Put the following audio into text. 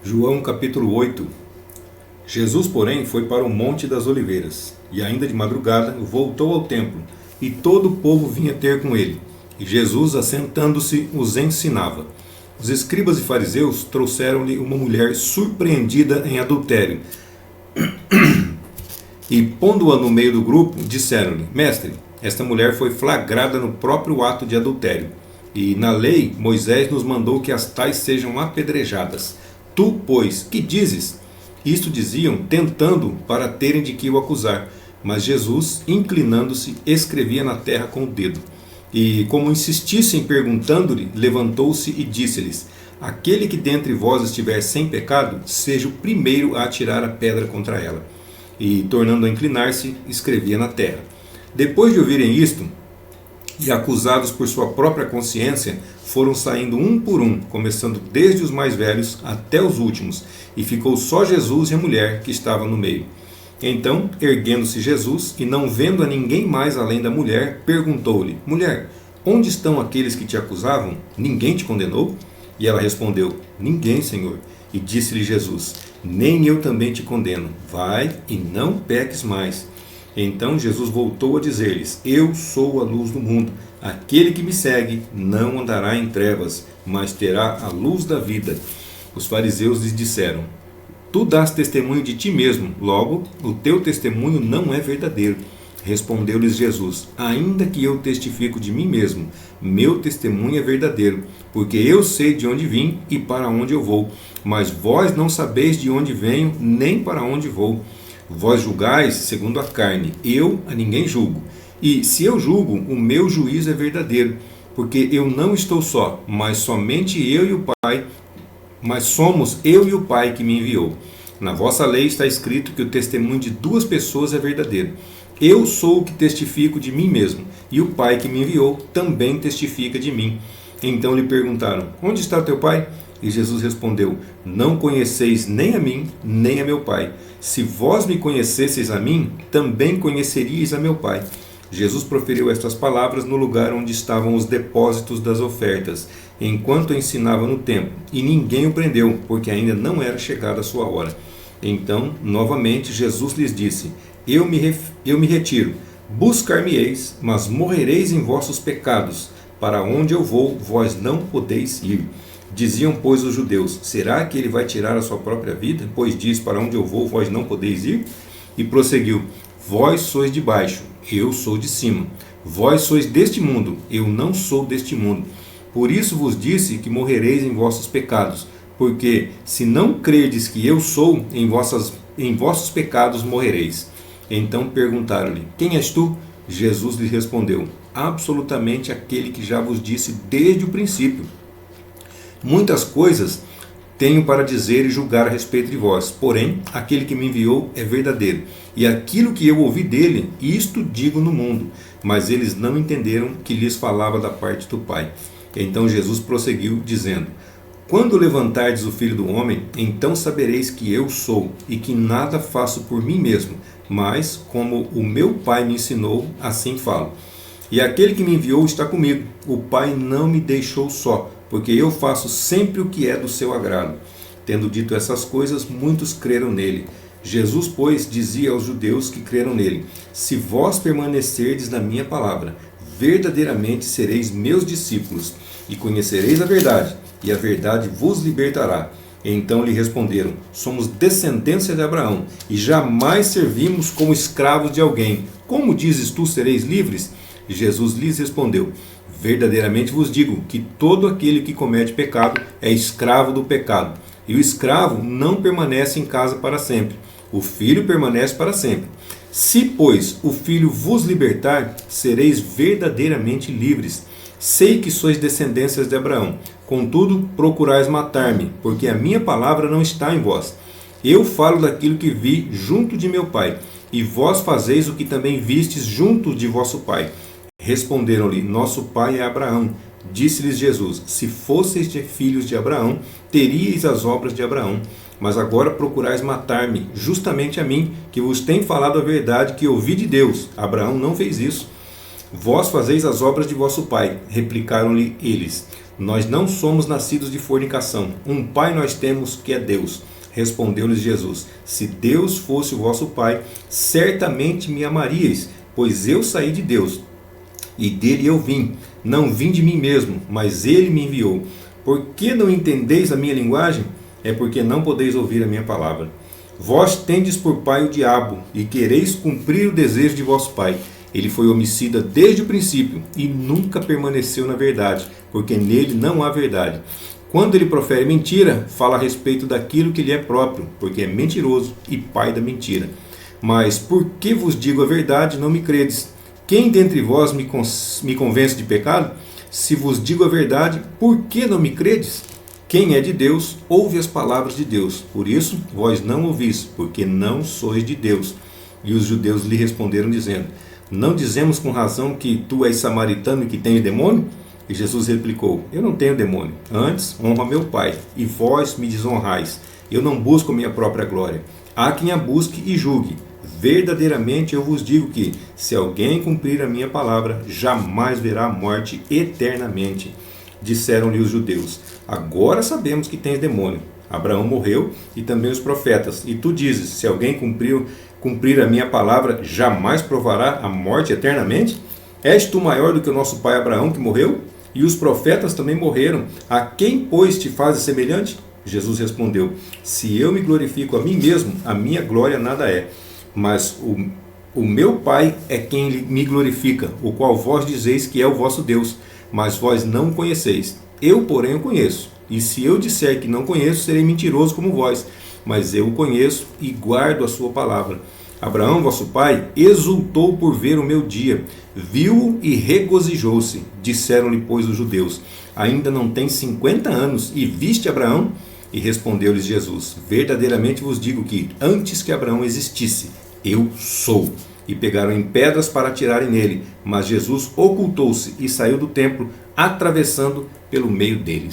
João capítulo 8. Jesus, porém, foi para o Monte das Oliveiras, e ainda de madrugada voltou ao templo, e todo o povo vinha ter com ele. E Jesus, assentando-se, os ensinava. Os escribas e fariseus trouxeram-lhe uma mulher surpreendida em adultério, e pondo-a no meio do grupo, disseram-lhe: Mestre, esta mulher foi flagrada no próprio ato de adultério, e na lei Moisés nos mandou que as tais sejam apedrejadas. Tu, pois, que dizes? Isto diziam, tentando para terem de que o acusar. Mas Jesus, inclinando-se, escrevia na terra com o dedo. E, como insistissem perguntando-lhe, levantou-se e disse-lhes: Aquele que dentre vós estiver sem pecado, seja o primeiro a atirar a pedra contra ela. E, tornando a inclinar-se, escrevia na terra. Depois de ouvirem isto, e acusados por sua própria consciência, foram saindo um por um, começando desde os mais velhos até os últimos, e ficou só Jesus e a mulher que estava no meio. Então, erguendo-se Jesus, e não vendo a ninguém mais além da mulher, perguntou-lhe: Mulher, onde estão aqueles que te acusavam? Ninguém te condenou? E ela respondeu: Ninguém, Senhor. E disse-lhe Jesus: Nem eu também te condeno. Vai e não peques mais. Então Jesus voltou a dizer-lhes: Eu sou a luz do mundo. Aquele que me segue não andará em trevas, mas terá a luz da vida. Os fariseus lhes disseram: Tu dás testemunho de ti mesmo, logo o teu testemunho não é verdadeiro. Respondeu-lhes Jesus: Ainda que eu testifico de mim mesmo, meu testemunho é verdadeiro, porque eu sei de onde vim e para onde eu vou, mas vós não sabeis de onde venho, nem para onde vou. Vós julgais segundo a carne, eu a ninguém julgo. E se eu julgo, o meu juízo é verdadeiro, porque eu não estou só, mas somente eu e o Pai, mas somos eu e o Pai que me enviou. Na vossa lei está escrito que o testemunho de duas pessoas é verdadeiro. Eu sou o que testifico de mim mesmo, e o Pai que me enviou também testifica de mim. Então lhe perguntaram: Onde está teu Pai? E Jesus respondeu: Não conheceis nem a mim, nem a meu Pai. Se vós me conhecesseis a mim, também conheceríeis a meu Pai. Jesus proferiu estas palavras no lugar onde estavam os depósitos das ofertas, enquanto ensinava no templo, e ninguém o prendeu, porque ainda não era chegada a sua hora. Então, novamente, Jesus lhes disse: Eu me retiro, buscar-me-eis, mas morrereis em vossos pecados. Para onde eu vou, vós não podeis ir. Diziam, pois, os judeus: Será que ele vai tirar a sua própria vida? Pois diz: Para onde eu vou, vós não podeis ir? E prosseguiu: Vós sois de baixo, eu sou de cima. Vós sois deste mundo, eu não sou deste mundo. Por isso vos disse que morrereis em vossos pecados, porque se não crerdes que eu sou, em vossos pecados morrereis. Então perguntaram-lhe: Quem és tu? Jesus lhe respondeu: Absolutamente aquele que já vos disse desde o princípio. Muitas coisas tenho para dizer e julgar a respeito de vós, porém, aquele que me enviou é verdadeiro, e aquilo que eu ouvi dele, isto digo no mundo. Mas eles não entenderam que lhes falava da parte do Pai. Então Jesus prosseguiu, dizendo: Quando levantardes o Filho do Homem, então sabereis que eu sou, e que nada faço por mim mesmo, mas, como o meu Pai me ensinou, assim falo. E aquele que me enviou está comigo. O Pai não me deixou só, porque eu faço sempre o que é do seu agrado. Tendo dito essas coisas, muitos creram nele. Jesus, pois, dizia aos judeus que creram nele: Se vós permanecerdes na minha palavra, verdadeiramente sereis meus discípulos, e conhecereis a verdade, e a verdade vos libertará. Então lhe responderam: Somos descendência de Abraão, e jamais servimos como escravos de alguém. Como dizes tu, sereis livres? Jesus lhes respondeu: Verdadeiramente vos digo que todo aquele que comete pecado é escravo do pecado. E o escravo não permanece em casa para sempre. O filho permanece para sempre. Se, pois, o filho vos libertar, sereis verdadeiramente livres. Sei que sois descendências de Abraão. Contudo, procurais matar-me, porque a minha palavra não está em vós. Eu falo daquilo que vi junto de meu pai, e vós fazeis o que também vistes junto de vosso pai. Responderam-lhe: Nosso pai é Abraão. Disse-lhes Jesus: Se fosseis filhos de Abraão, teríeis as obras de Abraão. Mas agora procurais matar-me, justamente a mim, que vos tenho falado a verdade que ouvi de Deus. Abraão não fez isso. Vós fazeis as obras de vosso pai. Replicaram-lhe eles: Nós não somos nascidos de fornicação. Um pai nós temos, que é Deus. Respondeu-lhes Jesus: se Deus fosse o vosso pai, certamente me amaríeis, pois eu saí de Deus, e dele eu vim. Não vim de mim mesmo, mas ele me enviou. Por que não entendeis a minha linguagem? É porque não podeis ouvir a minha palavra. Vós tendes por pai o diabo, e quereis cumprir o desejo de vosso pai. Ele foi homicida desde o princípio, e nunca permaneceu na verdade, porque nele não há verdade. Quando ele profere mentira, fala a respeito daquilo que lhe é próprio, porque é mentiroso e pai da mentira. Mas por que vos digo a verdade, não me credes? Quem dentre vós me convence de pecado? Se vos digo a verdade, por que não me credes? Quem é de Deus, ouve as palavras de Deus. Por isso, vós não ouvis, porque não sois de Deus. E os judeus lhe responderam, dizendo: não dizemos com razão que tu és samaritano e que tens demônio? E Jesus replicou: eu não tenho demônio. Antes, honro a meu Pai, e vós me desonrais. Eu não busco a minha própria glória. Há quem a busque e julgue. Verdadeiramente eu vos digo que, se alguém cumprir a minha palavra, jamais verá a morte eternamente. Disseram-lhe os judeus: agora sabemos que tens demônio. Abraão morreu e também os profetas. E tu dizes: se alguém cumprir a minha palavra, jamais provará a morte eternamente? És tu maior do que o nosso pai Abraão, que morreu? E os profetas também morreram. A quem, pois, te fazes semelhante? Jesus respondeu: se eu me glorifico a mim mesmo, a minha glória nada é. Mas o meu Pai é quem me glorifica, o qual vós dizeis que é o vosso Deus, mas vós não o conheceis. Eu, porém, o conheço. E se eu disser que não conheço, serei mentiroso como vós. Mas eu o conheço e guardo a sua palavra. Abraão, vosso pai, exultou por ver o meu dia, viu-o e regozijou-se. Disseram-lhe, pois, os judeus: ainda não tens 50 anos e viste Abraão? E respondeu-lhes Jesus: verdadeiramente vos digo que, antes que Abraão existisse, eu sou. E pegaram em pedras para atirarem nele. Mas Jesus ocultou-se e saiu do templo, atravessando pelo meio deles.